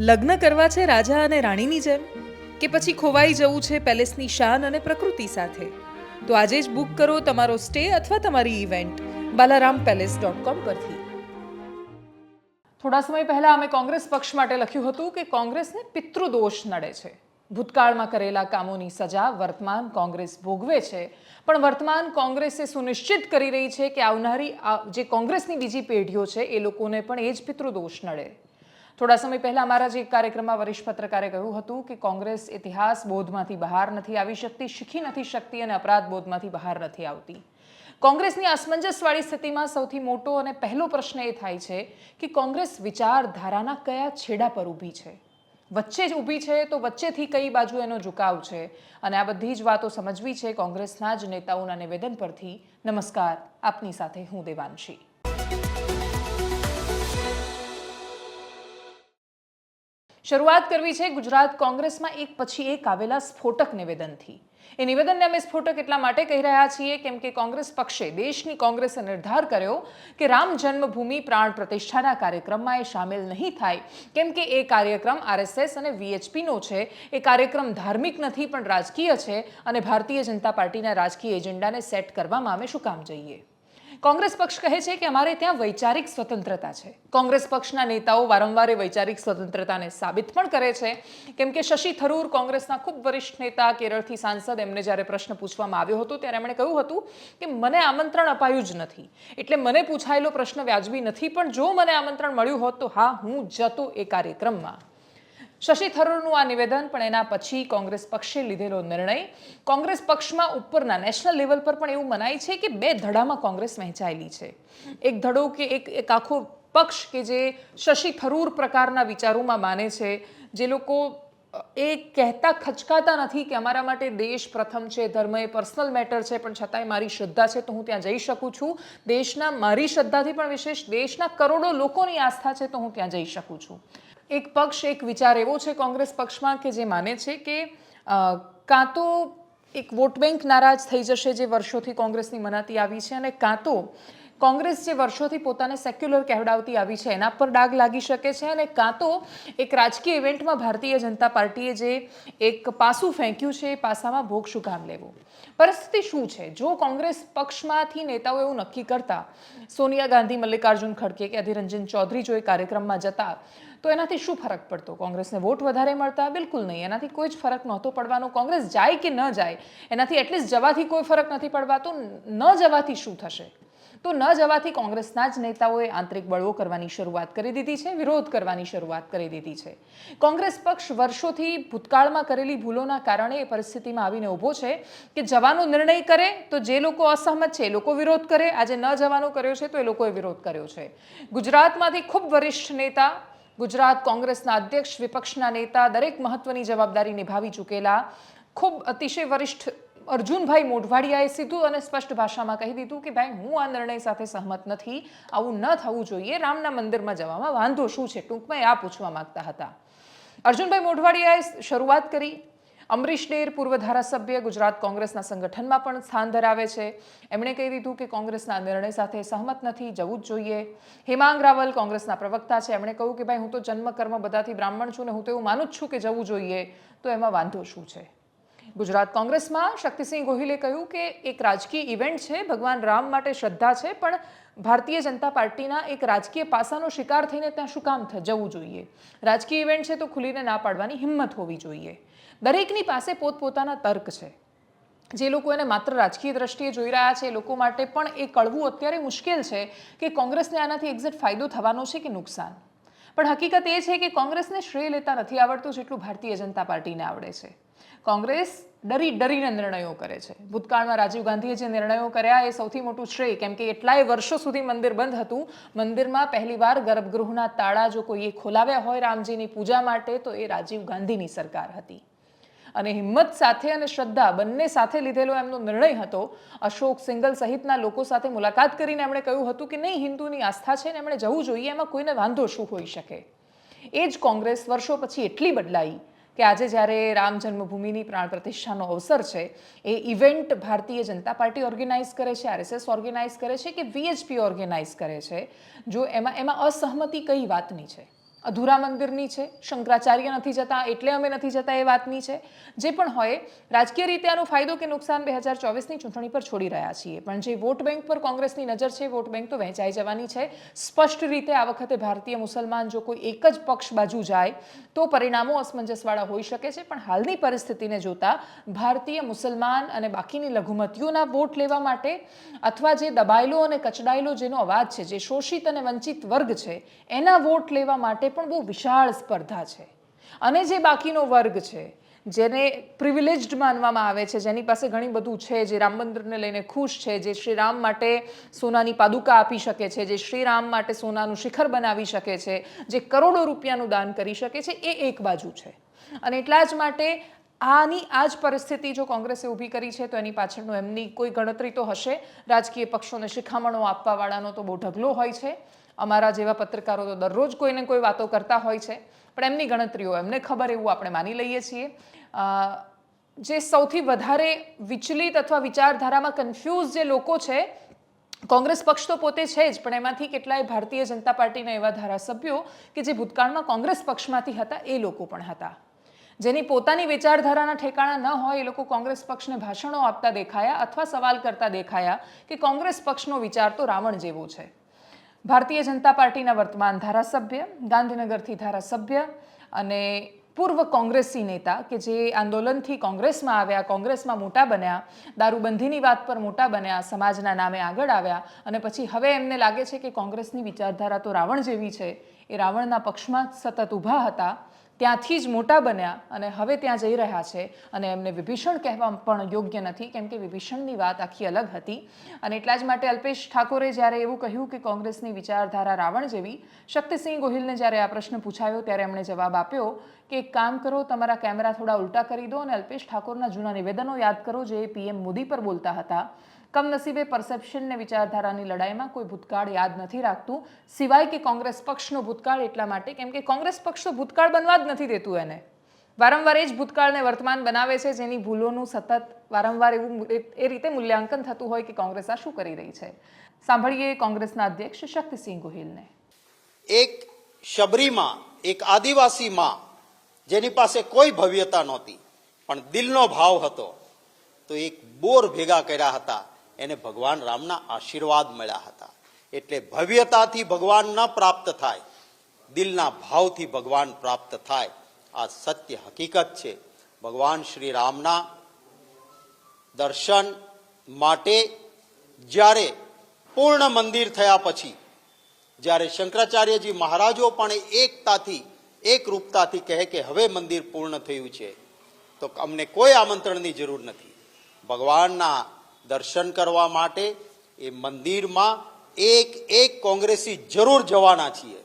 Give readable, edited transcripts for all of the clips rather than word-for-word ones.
લગ્ન કરવા છે રાજા અને રાણીની જેમ, કે પછી ખોવાઈ જવું છે પેલેસની શાન અને પ્રકૃતિ સાથે? તો આજે જ બુક કરો તમારો સ્ટે અથવા તમારી ઇવેન્ટ balarampalace.com પરથી. થોડા સમય પહેલા અમે કોંગ્રેસ પક્ષ માટે લખ્યું હતું કે કોંગ્રેસને પિતૃદોષ નડે છે. ભૂતકાળમાં કરેલા કામોની સજા વર્તમાન કોંગ્રેસ ભોગવે છે, પણ વર્તમાન કોંગ્રેસ એ સુનિશ્ચિત કરી રહી છે કે આવનારી જે કોંગ્રેસની બીજી પેઢીઓ છે એ લોકોને પણ એ જ પિતૃદોષ નડે. થોડા સમય પહેલા અમારા જે કાર્યક્રમમાં વરિષ્ઠ પત્રકારે કહ્યું હતું કે કોંગ્રેસ ઇતિહાસ બોધમાંથી બહાર નથી આવી શકતી, શીખી નથી શકતી અને અપરાધ બોધમાંથી બહાર નથી આવતી. કોંગ્રેસની અસમંજસવાળી સ્થિતિમાં સૌથી મોટો અને પહેલો પ્રશ્ન એ થાય છે કે કોંગ્રેસ વિચારધારાના કયા છેડા પર ઊભી છે, વચ્ચે જ ઊભી છે તો વચ્ચેથી કઈ બાજુ એનો ઝુકાવ છે, અને આ બધી જ વાતો સમજવી છે કોંગ્રેસના જ નેતાઓના નિવેદન પરથી. નમસ્કાર, આપની સાથે હું દેવાંશી. શરૂઆત કરવી છે ગુજરાત કોંગ્રેસમાં એક પછી એક આવેલા સ્ફોટક નિવેદનથી. એ નિવેદનને અમે સ્ફોટક એટલા માટે કહી રહ્યા છીએ કેમ કે કોંગ્રેસ પક્ષે દેશની કોંગ્રેસે નિર્ધાર કર્યો કે રામ જન્મભૂમિ પ્રાણ પ્રતિષ્ઠાના કાર્યક્રમમાં એ સામેલ નહીં થાય, કેમ કે એ કાર્યક્રમ આરએસએસ અને વીએચપીનો છે. એ કાર્યક્રમ ધાર્મિક નથી પણ રાજકીય છે, અને ભારતીય જનતા પાર્ટીના રાજકીય એજન્ડાને સેટ કરવામાં અમે શું કામ જઈએ? કોંગ્રેસ પક્ષ કહે છે કે અમારે ત્યાં વૈચારિક સ્વતંત્રતા છે. કોંગ્રેસ પક્ષના નેતાઓ વારંવાર વૈચારિક સ્વતંત્રતાને સાબિત પણ કરે છે, કેમ કે શશી થરૂર, કોંગ્રેસના ખૂબ વરિષ્ઠ નેતા, કેરળથી સાંસદ, એમને જ્યારે પ્રશ્ન પૂછવામાં આવ્યો હતો ત્યારે એમણે કહ્યું હતું કે મને આમંત્રણ અપાયું જ નથી, એટલે મને પૂછાયેલો પ્રશ્ન વ્યાજબી નથી, પણ જો મને આમંત્રણ મળ્યું હોત તો હા, હું જતો એ કાર્યક્રમમાં. શશી થરૂરનું આ નિવેદન, પણ એના પછી કોંગ્રેસ પક્ષે લીધેલો નિર્ણય. કોંગ્રેસ પક્ષમાં ઉપરના નેશનલ લેવલ પર પણ એવું મનાય છે કે બે ધડામાં કોંગ્રેસ વહેંચાયેલી છે. એક ધડો કે એક આખો પક્ષ કે જે શશી થરૂર પ્રકારના વિચારોમાં માને છે, જે લોકો એ કહેતા ખચકાતા નથી કે અમારા માટે દેશ પ્રથમ છે, ધર્મ એ પર્સનલ મેટર છે, પણ છતાંય મારી શ્રદ્ધા છે તો હું ત્યાં જઈ શકું છું. દેશના, મારી શ્રદ્ધાથી પણ વિશેષ દેશના કરોડો લોકોની આસ્થા છે તો હું ત્યાં જઈ શકું છું. એક પક્ષ, એક વિચાર એવો છે કોંગ્રેસ પક્ષમાં કે જે માને છે કે કાં તો એક વોટ બેંક નારાજ થઈ જશે જે વર્ષોથી કોંગ્રેસની મનાતી આવી છે, અને કાં તો કોંગ્રેસ જે વર્ષોથી પોતાને સેક્યુલર કહેવડાવતી આવી છે એના પર ડાઘ લાગી શકે છે, અને કાં તો એક રાજકીય ઇવેન્ટમાં ભારતીય જનતા પાર્ટીએ જે એક પાસું ફેંક્યું છે એ પાસામાં ભોગ શું કામ લેવો? પરિસ્થિતિ શું છે? જો કોંગ્રેસ પક્ષમાંથી નેતાઓ એવું નક્કી કરતા, સોનિયા ગાંધી, મલ્લિકાર્જુન ખડગે કે અધીર રંજન ચૌધરી જો એ કાર્યક્રમમાં જતા, તો એનાથી શું ફરક પડતો? કોંગ્રેસને વોટ વધારે મળતા? બિલકુલ નહીં, એનાથી કોઈ જ ફરક નહોતો પડવાનો. કોંગ્રેસ જાય કે ન જાય એનાથી એટલીસ્ટ જવાથી કોઈ ફરક નથી પડવા. તો ન જવાથી શું થશે? તો ન જવાથી કોંગ્રેસના જ નેતાઓએ આંતરિક બળવો કરવાની શરૂઆત કરી દીધી છે, વિરોધ કરવાની શરૂઆત કરી દીધી છે. કોંગ્રેસ પક્ષ વર્ષોથી ભૂતકાળમાં કરેલી ભૂલોના કારણે એ પરિસ્થિતિમાં આવીને ઊભો છે કે જવાનો નિર્ણય કરે તો જે લોકો અસહમત છે એ લોકો વિરોધ કરે. આજે ન જવાનો કર્યો છે તો એ લોકોએ વિરોધ કર્યો છે. ગુજરાતમાંથી ખૂબ વરિષ્ઠ નેતા, ગુજરાત કોંગ્રેસના અધ્યક્ષ, વિપક્ષના નેતા, દરેક મહત્વની જવાબદારી નિભાવી ચૂકેલા ખૂબ અતિશય વરિષ્ઠ અર્જુનભાઈ મોઢવાડિયાએ સીધું અને સ્પષ્ટ ભાષામાં કહી દીધું કે ભાઈ, હું આ નિર્ણય સાથે સહમત નથી, આવું ન થવું જોઈએ, રામના મંદિરમાં જવામાં વાંધો શું છે? ટૂંકમાં આ પૂછવા માંગતા હતા. અર્જુનભાઈ મોઢવાડિયાએ શરૂઆત કરી. અમરીશ ડેર, પૂર્વ ધારાસભ્ય, ગુજરાત કોંગ્રેસના સંગઠનમાં પણ સ્થાન ધરાવે છે, એમણે કહી દીધું કે કોંગ્રેસના નિર્ણય સાથે સહમત નથી, જવું જ જોઈએ. હેમાંગ રાવલ, કોંગ્રેસના પ્રવક્તા છે, એમણે કહ્યું કે ભાઈ, હું તો જન્મ કર્મ બધાથી બ્રાહ્મણ છું ને હું તો એવું માનું જ છું કે જવું જોઈએ, તો એમાં વાંધો શું છે? ગુજરાત કોંગ્રેસમાં શક્તિસિંહ ગોહિલે કહ્યું કે એક રાજકીય ઇવેન્ટ છે, ભગવાન રામ માટે શ્રદ્ધા છે, પણ ભારતીય જનતા પાર્ટીના એક રાજકીય પાસાનો શિકાર થઈને ત્યાં શું કામ જવું જોઈએ? રાજકીય ઇવેન્ટ છે તો ખુલીને ના પાડવાની હિંમત હોવી જોઈએ. દરેકની પાસે પોતપોતાના તર્ક છે. જે લોકો એને માત્ર રાજકીય દ્રષ્ટિએ જોઈ રહ્યા છે એ લોકો માટે પણ એ કળવું અત્યારે મુશ્કેલ છે કે કોંગ્રેસને આનાથી એક્ઝેક્ટ ફાયદો થવાનો છે કે નુકસાન. પણ હકીકત એ છે કે કોંગ્રેસને શ્રેય લેતા નથી આવડતું જેટલું ભારતીય જનતા પાર્ટીને આવડે છે. કોંગ્રેસ ડરીને નિર્ણયો કરે છે. ભૂતકાળમાં રાજીવ ગાંધીએ જે નિર્ણયો કર્યા એ સૌથી મોટું શ્રેય, કેમ કે એટલાય વર્ષો સુધી મંદિર બંધ હતું. મંદિરમાં પહેલીવાર ગર્ભગૃહના તાળા જો કોઈએ ખોલાવ્યા હોય રામજીની પૂજા માટે તો એ રાજીવ ગાંધીની સરકાર હતી. અને હિંમત સાથે અને શ્રદ્ધા બંને સાથે લીધેલો એમનો નિર્ણય હતો. અશોક સિંગલ સહિતના લોકો સાથે મુલાકાત કરીને એમણે કહ્યું હતું કે નહીં, હિન્દુની આસ્થા છે ને એમણે જવું જોઈએ, એમાં કોઈને વાંધો શું હોઈ શકે? એ જ કોંગ્રેસ વર્ષો પછી એટલી બદલાઈ કે આજે જ્યારે રામ જન્મભૂમિની પ્રાણ પ્રતિષ્ઠાનો અવસર છે, એ event Bharatiya Janata party organise કરે છે, આરએસએસ ઓર્ગેનાઇઝ કરે છે કે વીએચપી ઓર્ગેનાઇઝ કરે છે, જો એમાં અસહમતિ કઈ વાતની છે? અધૂરા મંદિરની છે, શંકરાચાર્ય નથી જતા એટલે અમે નથી જતા એ વાતની છે. જે પણ હોય, રાજકીય રીતે આનો ફાયદો કે નુકસાન 2024ની ચૂંટણી પર છોડી રહ્યા છીએ, પણ જે વોટ બેંક પર કોંગ્રેસની નજર છે, વોટ બેંક તો વહેંચાઈ જવાની છે. સ્પષ્ટ રીતે આ વખતે ભારતીય મુસલમાન જો કોઈ એક જ પક્ષ બાજુ જાય તો પરિણામો અસમંજસવાળા હોઈ શકે છે. પણ હાલની પરિસ્થિતિને જોતા ભારતીય મુસલમાન અને બાકીની લઘુમતીઓના વોટ લેવા માટે અથવા જે દબાયેલો અને કચડાયેલો જેનો અવાજ છે, જે શોષિત અને વંચિત વર્ગ છે, એના વોટ લેવા માટે પણ બહુ વિશાળ સ્પર્ધા છે. અને જે બાકીનો વર્ગ છે, જેને પ્રિવિલેજ્ડ માનવામાં આવે છે, જેની પાસે ઘણી બધું છે, જે રામ મંદિરને લઈને ખુશ છે, જે શ્રી રામ માટે સોનાની પાદુકા આપી શકે છે, જે શ્રી રામ માટે સોનાનું શિખર બનાવી શકે છે, જે કરોડો રૂપિયાનું દાન કરી શકે છે, એ એક બાજુ છે. અને એટલા જ માટે આની આ જ પરિસ્થિતિ જો કોંગ્રેસે ઊભી કરી છે તો એની પાછળનો એમની કોઈ ગણતરી તો હશે. રાજકીય પક્ષોને શિખામણો આપવાવાળાનો તો બહુ ઢગલો હોય છે. અમારા જેવા પત્રકારો તો દરરોજ કોઈને કોઈ વાતો કરતા હોય છે, પણ એમની ગણતરીઓ એમને ખબર, એવું આપણે માની લઈએ છીએ. જે સૌથી વધારે વિચલિત અથવા વિચારધારામાં કન્ફ્યુઝ જે લોકો છે, કોંગ્રેસ પક્ષ તો પોતે છે જ, પણ એમાંથી કેટલાય ભારતીય જનતા પાર્ટીના એવા ધારાસભ્યો કે જે ભૂતકાળમાં કોંગ્રેસ પક્ષમાંથી હતા, એ લોકો પણ હતા. જેની પોતાની વિચારધારાના ઠેકાણા ન હોય, એ લોકો કોંગ્રેસ પક્ષને ભાષણો આપતા દેખાયા અથવા સવાલ કરતા દેખાયા કે કોંગ્રેસ પક્ષનો વિચાર તો રાવણ જેવો છે. ભારતીય જનતા પાર્ટીના વર્તમાન ધારાસભ્ય, ગાંધીનગરથી ધારાસભ્ય અને પૂર્વ કોંગ્રેસી નેતા કે જે આંદોલનથી કોંગ્રેસમાં આવ્યા, કોંગ્રેસમાં મોટા બન્યા, દારૂબંધીની વાત પર મોટા બન્યા, સમાજના નામે આગળ આવ્યા અને પછી હવે એમને લાગે છે કે કોંગ્રેસની વિચારધારા તો રાવણ જેવી છે, એ રાવણના પક્ષમાં સતત ઊભા હતા, ત્યાંથી જ મોટા બન્યા અને હવે ત્યાં જઈ રહ્યા છે. અને એમને વિભીષણ કહેવા પણ યોગ્ય નથી, કેમ કે વિભીષણની વાત આખી અલગ હતી. અને એટલા જ માટે અલ્પેશ ઠાકોરે જ્યારે એવું કહ્યું કે કોંગ્રેસની વિચારધારા રાવણ જેવી, શક્તિસિંહ ગોહિલને જ્યારે આ પ્રશ્ન પૂછાયો ત્યારે એમણે જવાબ આપ્યો કે એક કામ કરો, તમારા કેમેરા થોડા ઉલટા કરી દો અને અલ્પેશ ઠાકોરના જૂના નિવેદનો યાદ કરો, જે પીએમ મોદી પર બોલતા હતા. કમનસીબે પરસેપ્શન ને વિચારધારાની લડાઈમાં કોઈ ભૂતકાળ યાદ નથી રાખતું, સિવાય કે કોંગ્રેસ પક્ષનો ભૂતકાળ. એટલા માટે કેમ કે કોંગ્રેસ પક્ષ તો ભૂતકાળ બનવા જ નથી દેતું એને. વારંવાર એ જ ભૂતકાળને વર્તમાન બનાવે છે, જેની ભૂલોનું સતત વારંવાર એવું એ રીતે મૂલ્યાંકન થતું હોય કે કોંગ્રેસ આ શું કરી રહી છે. સાંભળીએ કોંગ્રેસના અધ્યક્ષ શક્તિસિંહ ગોહિલને. એક શબરીમાં, એક આદિવાસી માં, જેની પાસે કોઈ ભવ્યતા નહોતી પણ દિલનો ભાવ હતો, તો એક બોર ભેગા કર્યા હતા, એને ભગવાન રામના આશીર્વાદ મળ્યા હતા. એટલે ભવ્યતાથી ભગવાન ન પ્રાપ્ત થાય, દિલના ભાવથી ભગવાન પ્રાપ્ત થાય, આ સત્ય હકીકત છે. ભગવાન શ્રી રામના દર્શન માટે જ્યારે પૂર્ણ મંદિર થયા પછી, જ્યારે શંકરાચાર્યજી મહારાજો પણ એકતાથી, એકરૂપતાથી કહે કે હવે મંદિર પૂર્ણ થયું છે, તો અમને કોઈ આમંત્રણની જરૂર નથી. ભગવાનના દર્શન કરવા માટે એ મંદિરમાં એક કોંગ્રેસી જરૂર જવાના છીએ,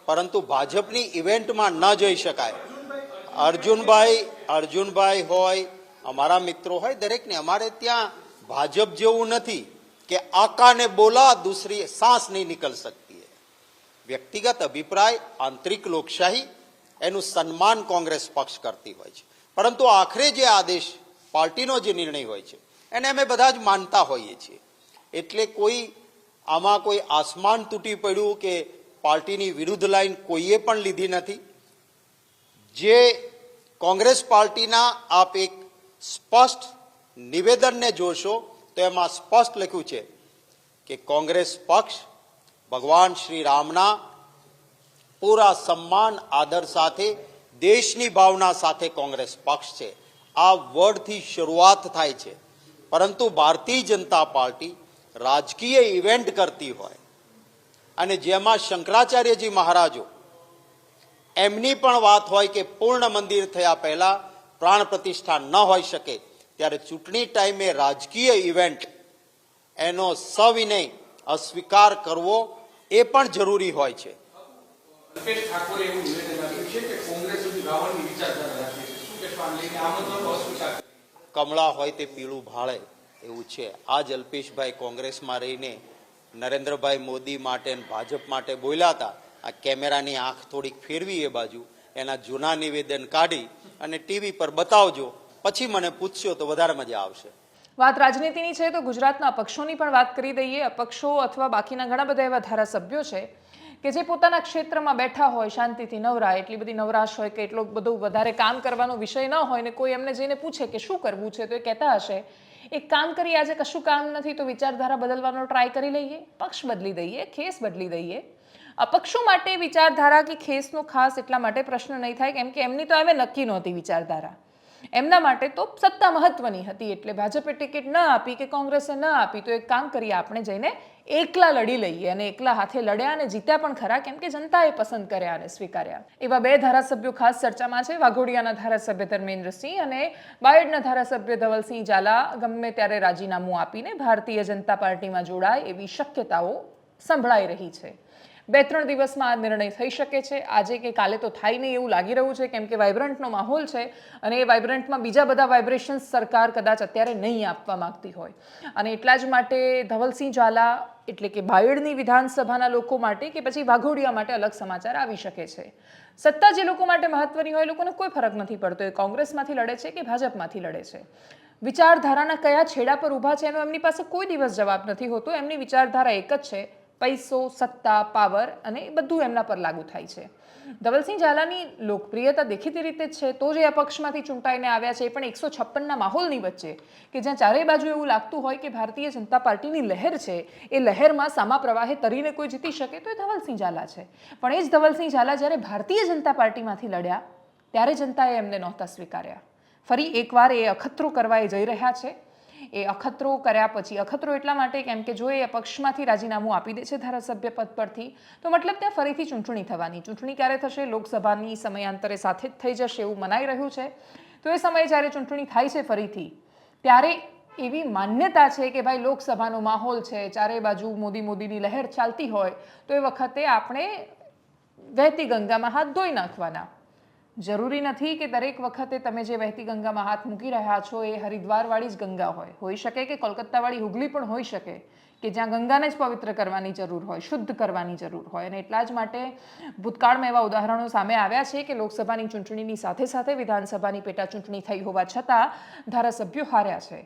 પરંતુ ભાજપની ઇવેન્ટમાં ન જઈ શકાય. અર્જુનભાઈ હોય, અમારા મિત્રો હોય, દરેકને અમારે ત્યાં ભાજપ જેવું નથી કે આકા ને બોલા દૂસરી सांस નહીં નિકલ सकती है. વ્યક્તિગત અભિપ્રાય, આંતરિક લોકશાહી, એનું સન્માન કોંગ્રેસ પક્ષ કરતી હોય છે, પરંતુ આખરે જે આદેશ, પાર્ટીનો જે નિર્ણય હોય છે, એને અમે બધા જ માનતા હોઈએ છીએ. એટલે આમાં કોઈ આસમાન તૂટી પડ્યું કે પાર્ટીની વિરુદ્ધ લાઈન કોઈએ પણ લીધી નથી. જે કોંગ્રેસ પાર્ટીના આપ એક સ્પષ્ટ નિવેદનને જોશો તો એમાં સ્પષ્ટ લખ્યું છે કે કોંગ્રેસ પક્ષ ભગવાન શ્રી રામના પૂરા સન્માન આદર સાથે, દેશની ભાવના સાથે કોંગ્રેસ પક્ષ છે. આ વર્ડથી શરૂઆત થાય છે, પરંતુ ભારતીય જનતા પાર્ટી રાજકીય ઇવેન્ટ કરતી હોય અને જેમાં શંકરાચાર્યજી મહારાજો એમની પણ વાત હોય કે પૂર્ણ મંદિર થયા પહેલા પ્રાણ પ્રતિષ્ઠા ન હોઈ શકે, ત્યારે ચૂંટણી ટાઈમે રાજકીય ઇવેન્ટ એનો સવિનય અસ્વીકાર કરવો એ પણ જરૂરી હોય છે. અલ્પેશ ઠાકોરે એવું નિવેદન આપ્યું છે કે કોંગ્રેસ રાવણની વિચારધારા રાખે છે. શું કહેશો આ લઈને? આમંત્રણનો અસ્વીકાર. કમળા હોય તે પીળું ભાળે એવું છે. આજ અલ્પેશભાઈ કોંગ્રેસમાં રહીને નરેન્દ્રભાઈ મોદી માટે અને ભાજપ માટે બોલ્યા હતા. આ કેમેરાની આંખ થોડીક ફેરવી એ બાજુ, એના જૂના નિવેદન કાઢી અને ટીવી પર બતાવજો, પછી મને પૂછશો તો વધારે મજા આવશે. વાત રાજનીતિની છે તો ગુજરાતના અપક્ષોની પણ વાત કરી દઈએ. અપક્ષો અથવા બાકીના ઘણા બધા એવા ધારાસભ્યો છે કે જે પોતાના ક્ષેત્રમાં બેઠા હોય શાંતિથી નવરા, એટલી બધી નવરાશ હોય કે એટલો બધું વધારે કામ કરવાનો વિષય ન હોય ને કોઈ એમને જઈને પૂછે કે શું કરવું છે તો એ કહેતા હશે એક કામ કરી, આજે કશું કામ નથી તો વિચારધારા બદલવાનો ટ્રાય કરી લઈએ, પક્ષ બદલી દઈએ, ખેસ બદલી દઈએ. અપક્ષો માટે વિચારધારા કે ખેસનો ખાસ એટલા માટે પ્રશ્ન નહીં થાય કેમ કે એમની તો હવે નક્કી નહોતી વિચારધારા. એમના માટે તો સત્તા મહત્વની હતી, એટલે ભાજપે ટિકિટ ન આપી કે કોંગ્રેસે ન આપી તો એક કામ કરીએ, આપણે જઈને એકલા લડી લઈએ. અને એકલા હાથે લડ્યા અને જીત્યા પણ ખરા કેમ કે જનતાએ પસંદ કર્યા અને સ્વીકાર્યા. એવા બે ધારાસભ્યો ખાસ ચર્ચામાં છે. વાઘોડિયાના ધારાસભ્ય ધર્મેન્દ્રસિંહ અને બાયડના ધારાસભ્ય ધવલસિંહ ઝાલા ગમે ત્યારે રાજીનામું આપીને ભારતીય જનતા પાર્ટીમાં જોડાય એવી શક્યતાઓ સંભળાઈ રહી છે. 2-3 દિવસમાં આ નિર્ણય થઈ શકે છે. આજે કે કાલે તો થાય નહીં એવું લાગી રહ્યું છે કેમ કે વાઇબ્રન્ટનો માહોલ છે અને એ વાઇબ્રન્ટમાં બીજા બધા વાઇબ્રેશન્સ સરકાર કદાચ અત્યારે નહીં આપવા માંગતી હોય. અને એટલા જ માટે ધવલસિંહ ઝાલા એટલે કે બાયડની વિધાનસભાના લોકો માટે કે પછી વાઘોડિયા માટે અલગ સમાચાર આવી શકે છે. સત્તા જે લોકો માટે મહત્વની હોય એ લોકોને કોઈ ફરક નથી પડતો એ કોંગ્રેસમાંથી લડે છે કે ભાજપમાંથી લડે છે. વિચારધારાના કયા છેડા પર ઊભા છે એનો એમની પાસે કોઈ દિવસ જવાબ નથી હોતો. એમની વિચારધારા એક જ છે, પૈસો, સત્તા, પાવર, અને એ બધું એમના પર લાગુ થાય છે. ધવલસિંહ ઝાલાની લોકપ્રિયતા દેખીતી રીતે જ છે તો જ એ અપક્ષમાંથી ચૂંટાઈને આવ્યા છે, એ પણ 156ના માહોલની વચ્ચે કે જ્યાં ચારે બાજુ એવું લાગતું હોય કે ભારતીય જનતા પાર્ટીની લહેર છે, એ લહેરમાં સામા પ્રવાહે તરીને કોઈ જીતી શકે તો એ ધવલસિંહ ઝાલા છે. પણ એ જ ધવલસિંહ ઝાલા જ્યારે ભારતીય જનતા પાર્ટીમાંથી લડ્યા ત્યારે જનતાએ એમને નહોતા સ્વીકાર્યા. ફરી એકવાર એ અખતરો કરવા એ જઈ રહ્યા છે. એ અખતરો કર્યા પછી, અખતરો એટલા માટે કેમ કે જો એ પક્ષમાંથી રાજીનામું આપી દે છે ધારાસભ્ય પદ પરથી તો મતલબ ત્યાં ફરીથી ચૂંટણી થવાની. ચૂંટણી ક્યારે થશે? લોકસભાની સમયાંતરે સાથે જ થઈ જશે એવું મનાઈ રહ્યું છે. તો એ સમયે જ્યારે ચૂંટણી થાય છે ફરીથી ત્યારે એવી માન્યતા છે કે ભાઈ લોકસભાનો માહોલ છે, ચારે બાજુ મોદીની લહેર ચાલતી હોય તો એ વખતે આપણે વહેતી ગંગામાં હાથ ધોઈ નાખવાના. જરૂરી નથી કે દરેક વખતે તમે જે વહેતી ગંગામાં હાથ મૂકી રહ્યા છો એ હરિદ્વારવાળી જ ગંગા હોય. હોઈ શકે કે કોલકાતાવાળી હુગલી પણ હોઈ શકે કે જ્યાં ગંગાને જ પવિત્ર કરવાની જરૂર હોય, શુદ્ધ કરવાની જરૂર હોય. અને એટલા જ માટે ભૂતકાળમાં એવા ઉદાહરણો સામે આવ્યા છે કે લોકસભાની ચૂંટણીની સાથે સાથે વિધાનસભાની પેટા ચૂંટણી થઈ હોવા છતાં ધારાસભ્યો હાર્યા છે.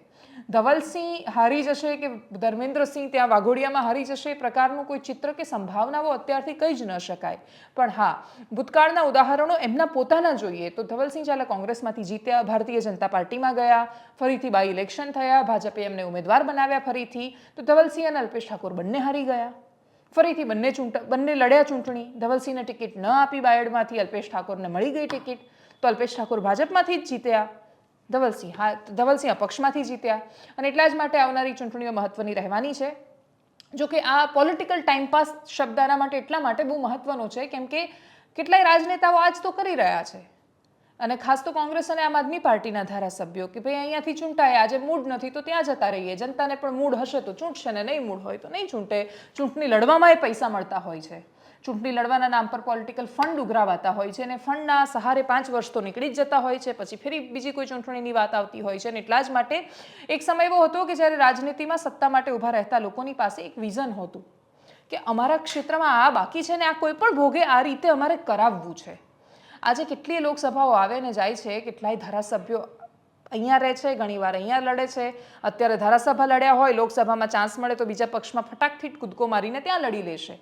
ધવલસિંહ હારી જશે કે ધર્મેન્દ્રસિંહ ત્યાં વાઘોડિયામાં હારી જશે એ પ્રકારનું કોઈ ચિત્ર કે સંભાવનાઓ અત્યારથી કહી જ ન શકાય. પણ હા, ભૂતકાળના ઉદાહરણો એમના પોતાના જોઈએ તો ધવલસિંહ ઝાલા કોંગ્રેસમાંથી જીત્યા, ભારતીય જનતા પાર્ટીમાં ગયા, ફરીથી બાય ઇલેક્શન થયા, ભાજપે એમને ઉમેદવાર બનાવ્યા ફરીથી, તો ધવલસિંહ અને અલ્પેશ ઠાકોર બંને હારી ગયા. ફરીથી બંને લડ્યા ચૂંટણી. ધવલસિંહને ટિકિટ ન આપી બાયડમાંથી, અલ્પેશ ઠાકોરને મળી ગઈ ટિકિટ તો અલ્પેશ ઠાકોર ભાજપમાંથી જ જીત્યા, ધવલસિંહ અપક્ષમાંથી જીત્યા. અને એટલા જ માટે આવનારી ચૂંટણીઓ મહત્વની રહેવાની છે. જો કે આ પોલિટિકલ ટાઈમપાસ શબ્દ આના માટે એટલા માટે બહુ મહત્વનો છે કેમ કે કેટલાય રાજનેતાઓ આજ તો કરી રહ્યા છે અને ખાસ તો કોંગ્રેસ અને આમ આદમી પાર્ટીના ધારાસભ્યો કે ભાઈ અહીંયાથી ચૂંટાય, આજે મૂડ નથી તો ત્યાં જતા રહીએ. જનતાને પણ મૂડ હશે તો ચૂંટશે ને નહીં મૂડ હોય તો નહીં ચૂંટે. ચૂંટણી લડવામાં એ પૈસા મળતા હોય છે. ચૂંટણી લડવાના નામ પર પોલિટિકલ ફંડ ઉઘરાવાતા હોય છે અને ફંડના સહારે 5 વર્ષ તો નીકળી જ જતા હોય છે, પછી ફરી બીજી કોઈ ચૂંટણીની વાત આવતી હોય છે. અને એટલા જ માટે એક સમય એવો હતો કે જ્યારે રાજનીતિમાં સત્તા માટે ઊભા રહેતા લોકોની પાસે એક વિઝન હતું કે અમારા ક્ષેત્રમાં આ બાકી છે ને આ કોઈ પણ ભોગે આ રીતે અમારે કરાવવું છે. આજે કેટલી લોકસભાઓ આવે ને જાય છે, કેટલાય ધારાસભ્યો અહીંયા રહે છે, ઘણીવાર અહીંયા લડે છે. અત્યારે ધારાસભા લડ્યા હોય, લોકસભામાં ચાન્સ મળે તો બીજા પક્ષમાં ફટાકથી કૂદકો મારીને ત્યાં લડી લેશે.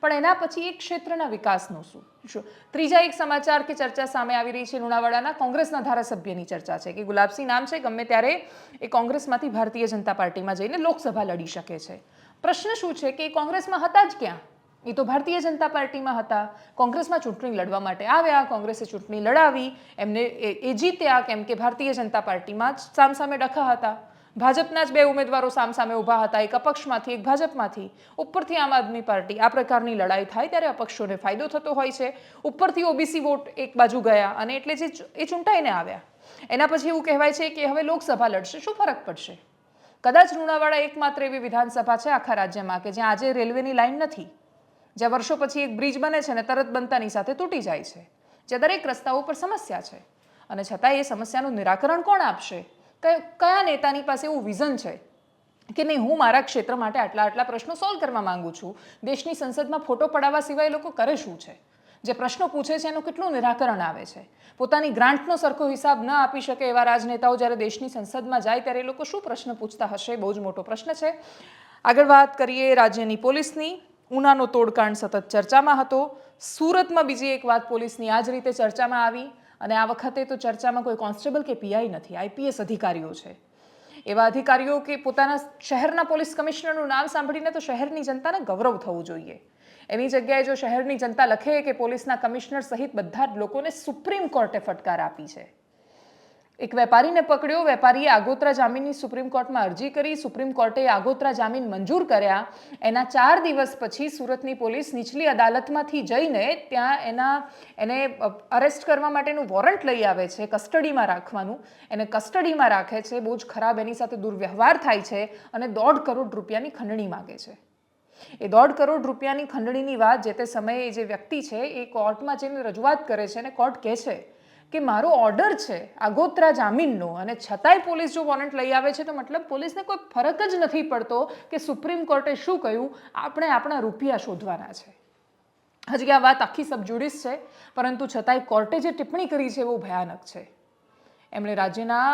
પણ એના પછી એક ક્ષેત્રના વિકાસનું શું? ત્રીજા એક સમાચાર કે ચર્ચા સામે આવી રહી છે. લુણાવાડાના કોંગ્રેસના ધારાસભ્યની ચર્ચા છે કે ગુલાબસિંહ નામ છે, ગમે ત્યારે એ કોંગ્રેસમાંથી ભારતીય જનતા પાર્ટીમાં જઈને લોકસભા લડી શકે છે. પ્રશ્ન શું છે કે એ કોંગ્રેસમાં હતા જ ક્યાં? એ તો ભારતીય જનતા પાર્ટીમાં હતા. કોંગ્રેસમાં ચૂંટણી લડવા માટે આવ્યા, કોંગ્રેસે ચૂંટણી લડાવી, એમને એ જીત્યા કેમ કે ભારતીય જનતા પાર્ટીમાં જ સામસામે ડખા હતા. ભાજપના જ બે ઉમેદવારો સામસામે ઊભા હતા, એક અપક્ષમાંથી એક ભાજપમાંથી. ઉપરથી આમ આદમી પાર્ટી. આ પ્રકારની લડાઈ થાય ત્યારે અપક્ષોને ફાયદો થતો હોય છે. ઉપરથી ઓબીસી વોટ એક બાજુ ગયા અને એટલે જે એ ચૂંટાઈને આવ્યા. એના પછી એવું કહેવાય છે કે હવે લોકસભા લડશે, શું ફરક પડશે? કદાચ લુણાવાડા એકમાત્ર એવી વિધાનસભા છે આખા રાજ્યમાં કે જ્યાં આજે રેલવેની લાઈન નથી, જ્યાં વર્ષો પછી એક બ્રિજ બને છે ને તરત બનતાની સાથે તૂટી જાય છે, જ્યાં દરેક રસ્તાઓ પર સમસ્યા છે અને છતાં એ સમસ્યાનું નિરાકરણ કોણ આપશે? કયા નેતાની પાસે એવું વિઝન છે કે નહીં હું મારા ક્ષેત્ર માટે આટલા પ્રશ્નો સોલ્વ કરવા માંગુ છું? દેશની સંસદમાં ફોટો પડાવવા સિવાય લોકો કરે શું છે? જે પ્રશ્નો પૂછે છે એનું કેટલું નિરાકરણ આવે છે? પોતાની ગ્રાન્ટનો સરખો હિસાબ ન આપી શકે એવા રાજનેતાઓ જ્યારે દેશની સંસદમાં જાય ત્યારે એ લોકો શું પ્રશ્ન પૂછતા હશે? બહુ જ મોટો પ્રશ્ન છે. આગળ વાત કરીએ રાજ્યની પોલીસની. ઉનાનો તોડકાંડ સતત ચર્ચામાં હતો. સુરતમાં બીજી એક વાત પોલીસની આ જ રીતે ચર્ચામાં આવી અને આ વખતે તો ચર્ચામાં કોઈ કોન્સ્ટેબલ કે પીઆઈ નથી, આઈપીએસ અધિકારીઓ છે. એવા અધિકારીઓ કે પોતાના શહેરના પોલીસ કમિશનરનું નામ સાંભળીને તો શહેરની જનતાને ગૌરવ થવું જોઈએ. એની જગ્યાએ જો શહેરની જનતા લખે કે પોલીસના કમિશનર સહિત બધા જ લોકોને સુપ્રીમ કોર્ટે ફટકાર આપી છે. એક વેપારીને પકડ્યો, વેપારીએ આગોતરા જામીનની સુપ્રીમ કોર્ટમાં અરજી કરી, સુપ્રીમ કોર્ટે આગોતરા જામીન મંજૂર કર્યા. એના 4 દિવસ પછી સુરતની પોલીસ નીચલી અદાલતમાંથી જઈને ત્યાં એને અરેસ્ટ કરવા માટેનું વોરંટ લઈ આવે છે, કસ્ટડીમાં રાખવાનું. એને કસ્ટડીમાં રાખે છે, બહુ જ ખરાબ એની સાથે દુર્વ્યવહાર થાય છે અને 1.5 કરોડ રૂપિયાની ખંડણી માગે છે. એ 1.5 કરોડ રૂપિયાની ખંડણીની વાત જે તે સમયે જે વ્યક્તિ છે એ કોર્ટમાં જઈને રજૂઆત કરે છે અને કોર્ટ કહે છે કે મારો ઓર્ડર છે આગોતરા જામીનનો અને છતાંય પોલીસ જો વોરંટ લઈ આવે છે તો મતલબ પોલીસને કોઈ ફરક જ નથી પડતો કે સુપ્રીમ કોર્ટે શું કહ્યું, આપણે આપણા રૂપિયા શોધવાના છે. હજી આ વાત આખી સબજુડિસ છે, પરંતુ છતાંય કોર્ટે જે ટિપ્પણી કરી છે એ બહુ ભયાનક છે. એમણે રાજ્યના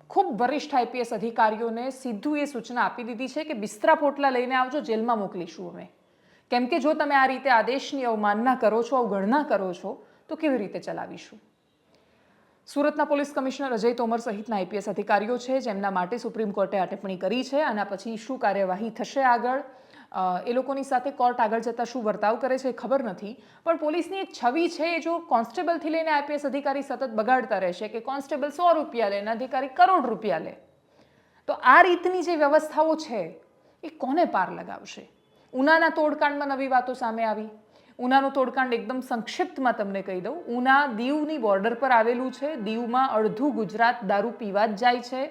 ખૂબ વરિષ્ઠ આઈપીએસ અધિકારીઓને સીધું એ સૂચના આપી દીધી છે કે બિસ્તરા પોટલા લઈને આવજો, જેલમાં મોકલીશું અમે. કેમ કે જો તમે આ રીતે આદેશની અવમાનના કરો છો, અવગણના કરો છો તો કેવી રીતે ચલાવીશું. સુરતના પોલીસ કમિશનર અજય તોમર સહિતના આઈપીએસ અધિકારીઓ છે જેમના માટે સુપ્રીમ કોર્ટે આ ટિપ્પણી કરી છે. આના પછી શું કાર્યવાહી થશે આગળ, એ લોકોની સાથે કોર્ટ આગળ જતાં શું વર્તાવ કરે છે એ ખબર નથી. પણ પોલીસની એક છબી છે, જો કોન્સ્ટેબલથી લઈને આઈપીએસ અધિકારી સતત બગાડતા રહેશે કે કોન્સ્ટેબલ 100 રૂપિયા લે અને અધિકારી કરોડ રૂપિયા લે, તો આ રીતની જે વ્યવસ્થાઓ છે એ કોને પાર લગાવશે. ઉનાના તોડકાંડમાં નવી વાતો સામે આવી. ઉનાનો તોડકાંડ એકદમ સંક્ષિપ્તમાં તમને કહી દઉં. ઉના દીવની બોર્ડર પર આવેલું છે. દીવમાં અડધું ગુજરાત દારૂ પીવા જ જાય છે.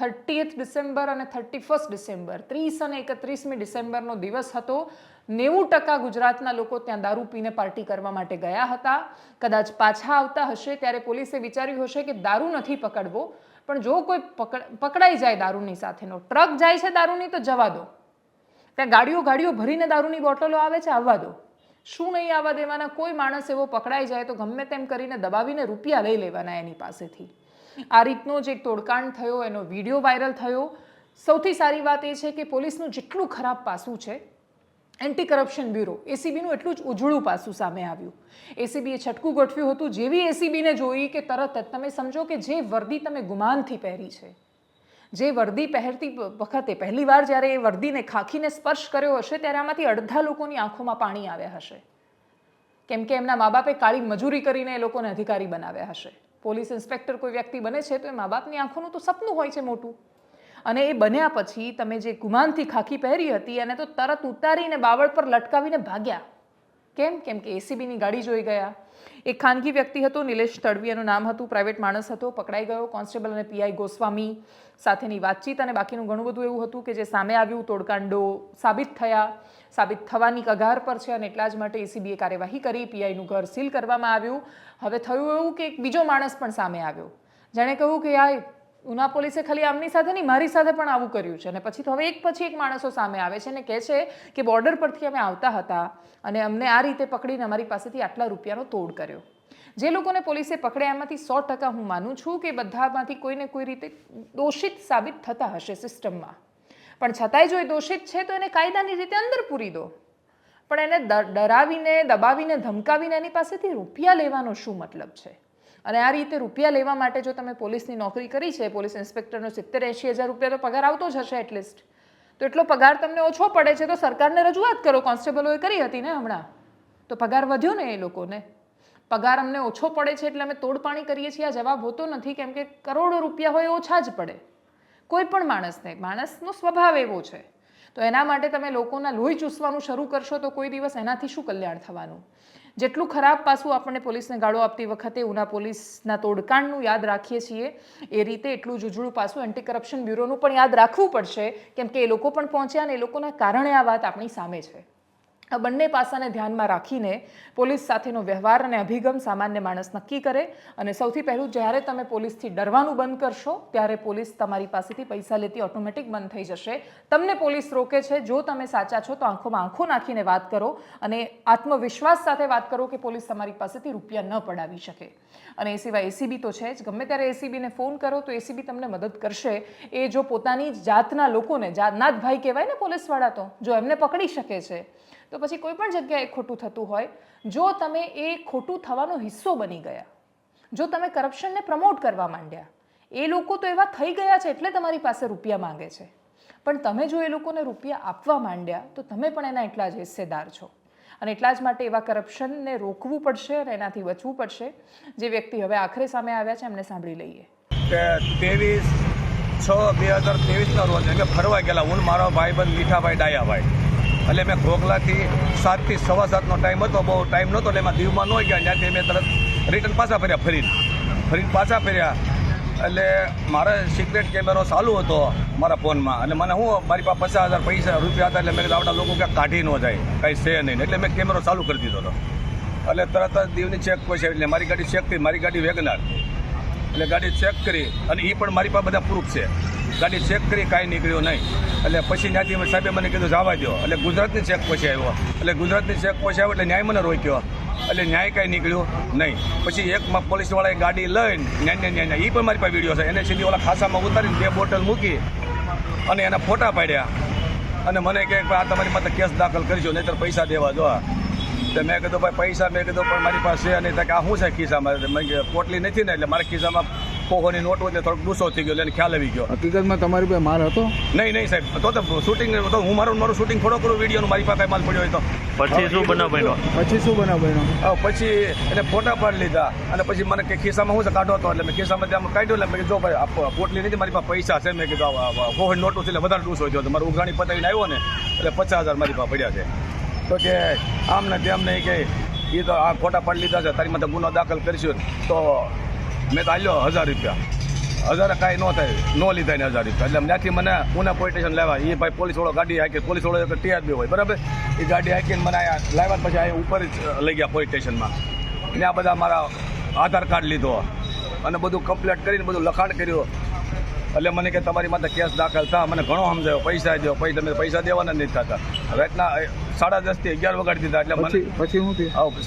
30th ડિસેમ્બર અને 31st ડિસેમ્બર, 30 અને 31મી ડિસેમ્બરનો દિવસ હતો. 90% ગુજરાતના લોકો ત્યાં દારૂ પીને પાર્ટી કરવા માટે ગયા હતા. કદાચ પાછા આવતા હશે ત્યારે પોલીસે વિચાર્યું હશે કે દારૂ નથી પકડવો, પણ જો કોઈ પકડાઈ જાય દારૂની સાથેનો, ટ્રક જાય છે દારૂની તો જવા દો, ત્યાં ગાડીઓ ભરીને દારૂની બોટલો આવે છે, આવવા દો. શું નહીં આવવા દેવાના. કોઈ માણસ એવો પકડાઈ જાય તો ગમે તેમ કરીને દબાવીને રૂપિયા લઈ લેવાના એની પાસેથી. આ રીતનો જે તોડકાંડ થયો એનો વિડીયો વાયરલ થયો. સૌથી સારી વાત એ છે કે પોલીસનું જેટલું ખરાબ પાસું છે, એન્ટી કરપ્શન બ્યુરો એસીબીનું એટલું જ ઉજળું પાસું સામે આવ્યું. એસીબીએ છટકું ગોઠવ્યું હતું. જેવી એસીબીને જોઈ કે તરત જ તમે સમજો કે જે વર્દી તમે ગુમાનથી પહેરી છે, જે વર્દી પહેરતી વખતે પહેલી વાર જ્યારે એ વર્દીને ખાખીને સ્પર્શ કર્યો હશે ત્યારે આમાંથી અડધા લોકોની આંખોમાં પાણી આવ્યા હશે. કેમ કે એમના મા બાપે કાળી મજૂરી કરીને એ લોકોને અધિકારી બનાવ્યા હશે. પોલીસ ઇન્સ્પેક્ટર કોઈ વ્યક્તિ બને છે તો એ મા બાપની આંખોનું તો સપનું હોય છે મોટું. અને એ બન્યા પછી તમે જે ગુમાનથી ખાખી પહેરી હતી એને તો તરત ઉતારીને બાવળ પર લટકાવીને ભાગ્યા. કેમ કે એસીબીની ગાડી જોઈ ગયા. એક ખાનગી વ્યક્તિ હતો, નિલેશ તડવી એનું નામ હતું, પ્રાઇવેટ માણસ હતો, પકડાઈ ગયો. કોન્સ્ટેબલ અને પીઆઈ ગોસ્વામી સાથેની વાતચીત અને બાકીનું ઘણું બધું એવું હતું કે જે સામે આવ્યું. તોડકાંડો સાબિત થવાની કગાર પર છે અને એટલા જ માટે એસીબીએ કાર્યવાહી કરી. પીઆઈનું ઘર સીલ કરવામાં આવ્યું. હવે થયું એવું કે એક બીજો માણસ પણ સામે આવ્યો, જેણે કહ્યું કે આ ઉના પોલીસે ખાલી આમની સાથે નહીં, મારી સાથે પણ આવું કર્યું છે. અને પછી તો હવે એક પછી એક માણસો સામે આવે છે અને કહે છે કે બોર્ડર પરથી અમે આવતા હતા અને અમને આ રીતે પકડીને અમારી પાસેથી આટલા રૂપિયાનો તોડ કર્યો. જે લોકોને પોલીસે પકડ્યા એમાંથી 100% હું માનું છું કે બધામાંથી કોઈને કોઈ રીતે દોષિત સાબિત થતા હશે સિસ્ટમમાં. પણ છતાંય જો એ દોષિત છે તો એને કાયદાની રીતે અંદર પૂરી દો. પણ એને ડરાવીને, દબાવીને, ધમકાવીને એની પાસેથી રૂપિયા લેવાનો શું મતલબ છે? અને આ રીતે રૂપિયા લેવા માટે જો તમે પોલીસની નોકરી કરી છે, પોલીસ ઇન્સ્પેક્ટરનો 70-80 હજાર રૂપિયા તો પગાર આવતો જ હશે એટલીસ્ટ, તો એટલો પગાર તમને ઓછો પડે છે તો સરકારને રજૂઆત કરો. કોન્સ્ટેબલોએ કરી હતી ને હમણાં, તો પગાર વધ્યો ને એ લોકોને. પગાર અમને ઓછો પડે છે એટલે અમે તોડપાણી કરીએ છીએ, આ જવાબ હોતો નથી. કેમ કે કરોડો રૂપિયા હોય ઓછા જ પડે કોઈ પણ માણસને. માણસનો સ્વભાવ એવો છે. તો એના માટે તમે લોકોના લોહી ચૂસવાનું શરૂ કરશો તો કોઈ દિવસ એનાથી શું કલ્યાણ થવાનું. જેટલું ખરાબ પાસું આપણને પોલીસને ગાળો આપતી વખતે ઉના પોલીસના તોડકાંડનું યાદ રાખીએ છીએ એ રીતે એટલું જ ઉજળું પાસું એન્ટી કરપ્શન બ્યુરોનું પણ યાદ રાખવું પડશે. કેમ કે એ લોકો પણ પહોંચ્યા અને એ લોકોના કારણે આ વાત આપણી સામે છે. આ બંને પાસાને ધ્યાનમાં રાખીને પોલીસ સાથેનો વ્યવહાર અને અભિગમ સામાન્ય માણસ નક્કી કરે. અને સૌથી પહેલું, જ્યારે તમે પોલીસથી ડરવાનું બંધ કરશો ત્યારે પોલીસ તમારી પાસેથી પૈસા લેતી ઓટોમેટિક બંધ થઈ જશે. તમને પોલીસ રોકે છે, જો તમે સાચા છો તો આંખોમાં આંખો નાખીને વાત કરો અને આત્મવિશ્વાસ સાથે વાત કરો કે પોલીસ તમારી પાસેથી રૂપિયા ન પડાવી શકે. અને એ સિવાય એસીબી તો છે જ. ગમે ત્યારે એસીબીને ફોન કરો તો એસીબી તમને મદદ કરશે. એ જો પોતાની જાતના લોકોને, જાતના જ ભાઈ કહેવાય ને પોલીસવાળા, તો જો એમને પકડી શકે છે તો પછી કોઈ પણ જગ્યાએ ખોટું થતું હોય, જો તમે એ ખોટું થવાનો હિસ્સો બની ગયા, જો તમે કરપ્શનને પ્રમોટ કરવા માંડ્યા, એ લોકો તો એવા થઈ ગયા છે એટલે તમારી પાસે રૂપિયા માંગે છે, પણ તમે જો એ લોકોને રૂપિયા આપવા માંડ્યા તો તમે પણ એના એટલા જ હિસ્સેદાર છો. અને એટલા જ માટે એવા કરપ્શનને રોકવું પડશે અને એનાથી બચવું પડશે. જે વ્યક્તિ હવે આખરે સામે આવ્યા છે એમને સાંભળી લઈએ. કે 23/6/2023 રોજ અમે ફરવા ગયેલા, હું મારો ભાઈબંધ મીઠાભાઈ ડાયાભાઈ. એટલે મેં ઘોઘલાથી 7 થી 7:15નો ટાઈમ હતો, બહુ ટાઈમ નહોતો એટલે એમાં દીવમાં ન ગયા. ત્યાંથી મેં તરત રિટર્ન પાછા ફર્યા, ફરીને પાછા ફર્યા. એટલે મારે સિક્રેટ કેમેરો ચાલુ હતો મારા ફોનમાં. એટલે મને હું મારી પાસે 50,000 રૂપિયા હતા. એટલે મેં કીધું આવડા લોકો ક્યાંક કાઢી ન જાય, કંઈ છે નહીં. એટલે મેં કેમેરો ચાલુ કરી દીધો હતો. એટલે તરત જ દીવની ચેક પછી એટલે મારી ગાડી ચેક કરી, મારી ગાડી વેગનાર. એટલે ગાડી ચેક કરી અને એ પણ મારી પાસે બધા પ્રૂફ છે. ગાડી ચેક કરી, કાંઈ નીકળ્યું નહીં. એટલે પછી ત્યાંથી સાહેબે મને કીધું જવા દો. એટલે ગુજરાતની ચેક પછી આવ્યો. એટલે ગુજરાતની ચેક પછી આવ્યો એટલે ન્યાય મને રોક્યો. એટલે ન્યાય કાંઈ નીકળ્યું નહીં. પછી એક પોલીસવાળાએ ગાડી લઈને ન્યાય એ પણ મારી પાસે વિડીયો છે. એને સીધી ઓલા ખાસામાં ઉતારીને 2 બોટલ મૂકી અને એના ફોટા પાડ્યા અને મને કહે કે આ તમારી માથે કેસ દાખલ કરજો, નહીંતર પૈસા દેવા દો. તો મેં કીધું ભાઈ પૈસા, મેં કીધું પણ મારી પાસે છે નહીં. કે આ શું છે ખિસ્સામાં? મેં પોટલી નથી ને, એટલે મારા ખિસ્સામાં પોહોની નોટ હોય એટલે થોડોક ગુસ્સો થઈ ગયો, એટલે ખ્યાલ આવી ગયો. હકીકતમાં તમારી પાસે માલ હતો? નહીં સાહેબ, તો શૂટિંગ તો હું મારું શૂટિંગ થોડો કરું વિડીયોનું, મારી પાસે માલ પડ્યો હોય તો. પછી શું બનાવ બન્યો? પછી એને ફોટા પાડી લીધા અને પછી મને કે ખિસ્સામાં શું છે કાઢો હતો. એટલે મેં ખિસ્સામાંથી આમ કાઢ્યો. એટલે મેં કીધું જો ભાઈ પોટલી નથી, મારી પાસે પૈસા છે. મેં કીધું પોહની નોટું છે એટલે વધારે ડૂસો થયો. મારું ઉઘરાણી પતાવીને આવ્યો ને એટલે 50,000 મારી પાસે પડ્યા છે. તો કે આમ ને તેમ નહીં કે એ તો આ ફોટા પાડી લીધા છે, તારી માટે ગુનો દાખલ કરીશું. તો મેં તો આલ્યો 1,000 રૂપિયા. 1,000 કાંઈ ન થાય, ન લીધા ને 1,000 રૂપિયા. એટલે ત્યાંથી મને ઉના પોલીસ સ્ટેશન લાવ્યા. એ ભાઈ પોલીસવાળો ગાડી હાકી, પોલીસવાળો TRB હોય બરાબર, એ ગાડી હાકીને મને અહીંયા લાવ્યા. પછી અહીંયા ઉપર જ લઈ ગયા પોલીસ સ્ટેશનમાં. ત્યાં બધા મારા આધાર કાર્ડ લીધો અને બધું કમ્પ્લીટ કરીને બધું લખાણ કર્યું. એટલે મને કે તમારી માથે કેસ દાખલ થા. મને ઘણો સમજાયો, પૈસા દો, તમે પૈસા દેવાના નથી થતા. રાતના 10:30 થી 11 વગાડી દીધા. એટલે પછી હું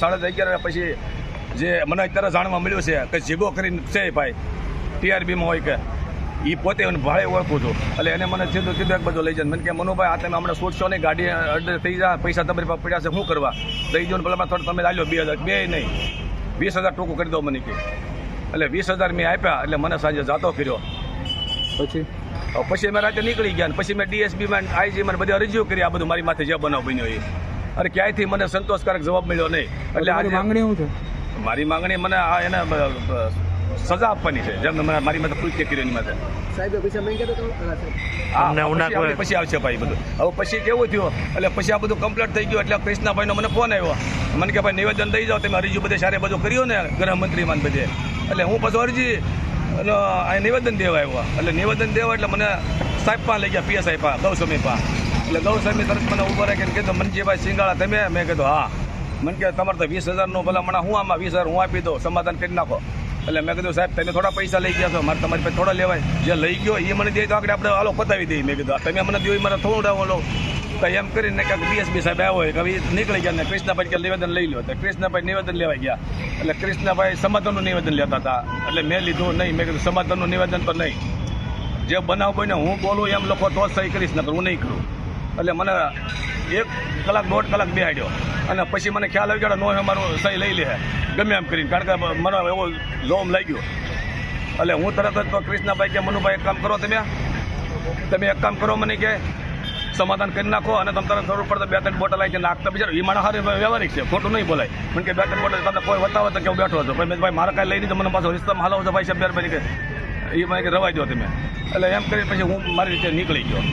11:30 પછી જે મને અત્યારે જાણવા મળ્યું છે કે જીગો કરીને છે ભાઈ TRBમાં હોય કે એ પોતે ભાડે ઓળખું છું. એટલે એને મને સીધું એક બધું લઈ જાય. મને કે મનુભાઈ આ તમે હમણાં છૂટશો નહીં, ગાડી અડધે થઈ જાય, પૈસા તમારી પાસે પડ્યા છે, શું કરવા? દઈ દો ને પેલા થોડું તમે લાવ્યો 2,000, બે નહીં 20,000 ટૂંકું કરી દો મને કે. એટલે 20,000 મેં આપ્યા. એટલે મને સાંજે જાતો કર્યો. પછી મેં રાતે નીકળી ગયા. પછી મેં DSBમાં IGમાં બધી અરજીઓ કરી, આ બધું મારી માથે જે બનાવ બન્યો એ. અને ક્યાંયથી મને સંતોષકારક જવાબ મળ્યો નહીં. એટલે આજે માંગણી શું છે? મારી માંગણી મને આ એને સજા આપવાની છે, જેમ મારી માથે કૃત્ય કર્યું એની માથે. પછી આવશે ભાઈ બધું. હવે પછી કેવું થયું, એટલે પછી આ બધું કમ્પ્લીટ થઈ ગયું. એટલે કૃષ્ણાભાઈનો મને ફોન આવ્યો. મને કે ભાઈ નિવેદન દઈ જાઓ, તમે અરજી બધે સારે બધું કર્યું ને ગૃહમંત્રીમાં બધે. એટલે હું પછી અરજી આ નિવેદન દેવા આવ્યો. એટલે નિવેદન દેવા એટલે મને સાહેબ પા લઈ ગયા, PSI પા, ગૌસ્વામી પા. એટલે ગૌસ્વામી તરત મને ઉભા રાખીને કીધું મનજીભાઈ સિંગાળા તમે? મેં કીધું હા. મને કે તમારે તો 20,000નો ભલામણ, હું આમાં 20,000 હું આપી દઉં, સમાધાન કરી નાખો. એટલે મેં કીધું સાહેબ તમે થોડા પૈસા લઈ ગયા છો, મારે તમારી પાસે થોડા લેવાય. જે લઈ ગયો એ મને દે તો આપણે હાલો પતાવી દઈએ. મેં કીધું તમે મને દો મારે થોડું ઓલો તો એમ કરીને ક્યાંક DSB સાહેબ આવ્યો હોય કે નીકળી ગયા. ને કૃષ્ણભાઈ કે નિવેદન લઈ લો. તો કૃષ્ણભાઈ નિવેદન લેવા ગયા. એટલે કૃષ્ણભાઈ સમાધાનનું નિવેદન લેતા હતા. એટલે મેં લીધું નહીં. મેં કીધું સમાધાનનું નિવેદન તો નહીં, જે બનાવ બન્યો હું બોલું એમ લોકો તો સહી કરીશ, નકર હું નહીં કરું. એટલે મને 1 કલાક 1.5 કલાક બેહાડ્યો. અને પછી મને ખ્યાલ આવી ગયો નો મારું સહી લઈ લે ગમે એમ કરીને, કારણ કે મને એવો લોમ લાગ્યો. એટલે હું તરત જ તો કૃષ્ણભાઈ કે મનુભાઈ એક કામ કરો, તમે એક કામ કરો, મને કે સમાધાન કરી નાખો અને તમે તરત જરૂર પડે 2-3 બોટલ આવી નાખતા. બિચારો એ માણસ હારે વ્યવહારિક છે, ખોટું નહીં બોલાય. મને કે 2-3 બોટલ તમને કોઈ બતાવો તો કે હું બેઠો હતો. ભાઈ મારે કાંઈ લઈ નહીં તો મને પાછો રિશ્તામાં હાલો છો ભાઈ સાહેબ મહેરબાની કે એ મને કે રવાઈ દો તમે. એટલે એમ કરી પછી હું મારી રીતે નીકળી ગયો.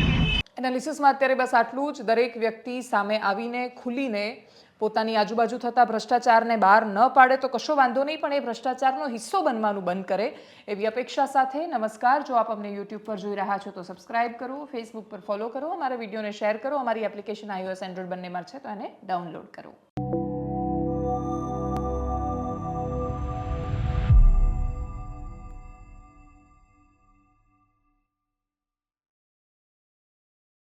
એનાલિસિસમાં અત્યારે બસ આટલું જ. દરેક વ્યક્તિ સામે આવીને ખુલીને પોતાની આજુબાજુ થતા ભ્રષ્ટાચારને બહાર ન પાડે તો કશો વાંધો નહીં, પણ એ ભ્રષ્ટાચારનો હિસ્સો બનવાનું બંધ કરે એવી અપેક્ષા સાથે નમસ્કાર. જો આપ અમને YouTube પર જોઈ રહ્યા છો તો સબસ્ક્રાઇબ કરો, Facebook પર ફોલો કરો, અમારા વિડીયોને શેર કરો, અમારી એપ્લિકેશન iOS Android બંનેમાં છે તો એને ડાઉનલોડ કરો.